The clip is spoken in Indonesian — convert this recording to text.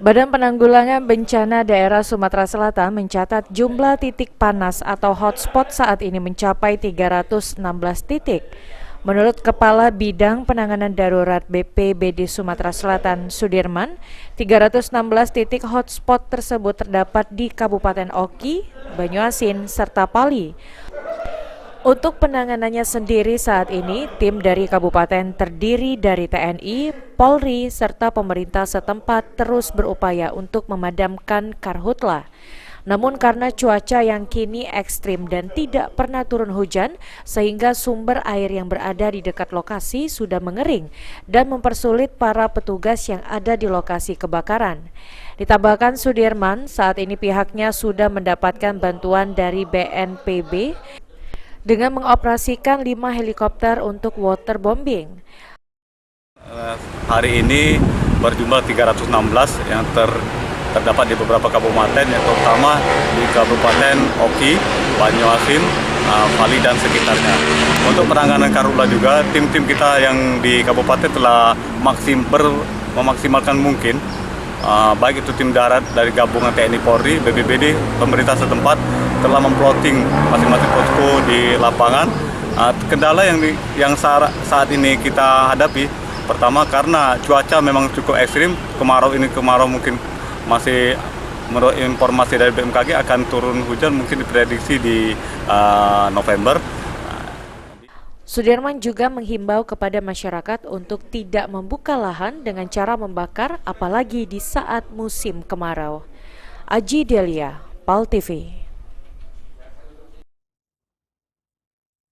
Badan Penanggulangan Bencana Daerah Sumatera Selatan mencatat jumlah titik panas atau hotspot saat ini mencapai 316 titik. Menurut Kepala Bidang Penanganan Darurat BPBD Sumatera Selatan, Sudirman, 316 titik hotspot tersebut terdapat di Kabupaten Oki, Banyuasin, serta Pali. Untuk penanganannya sendiri saat ini, tim dari kabupaten terdiri dari TNI, Polri, serta pemerintah setempat terus berupaya untuk memadamkan karhutlah. Namun karena cuaca yang kini ekstrim dan tidak pernah turun hujan, sehingga sumber air yang berada di dekat lokasi sudah mengering dan mempersulit para petugas yang ada di lokasi kebakaran. Ditambahkan Sudirman, saat ini pihaknya sudah mendapatkan bantuan dari BNPB dengan mengoperasikan 5 helikopter untuk waterbombing. Hari ini berjumlah 316 yang terdapat di beberapa kabupaten, yang terutama di Kabupaten Oki, Banyuasin, Pali dan sekitarnya. Untuk penanganan karhutlah juga, tim-tim kita yang di kabupaten telah memaksimalkan mungkin, baik itu tim darat dari gabungan TNI Polri, BPBD, pemerintah setempat telah memplotting masing-masing posko di lapangan. Kendala yang saat ini kita hadapi, pertama karena cuaca memang cukup ekstrim, kemarau mungkin masih, menurut informasi dari BMKG akan turun hujan mungkin diprediksi di November. Sudirman juga menghimbau kepada masyarakat untuk tidak membuka lahan dengan cara membakar, apalagi di saat musim kemarau. Aji Delia, PAL TV.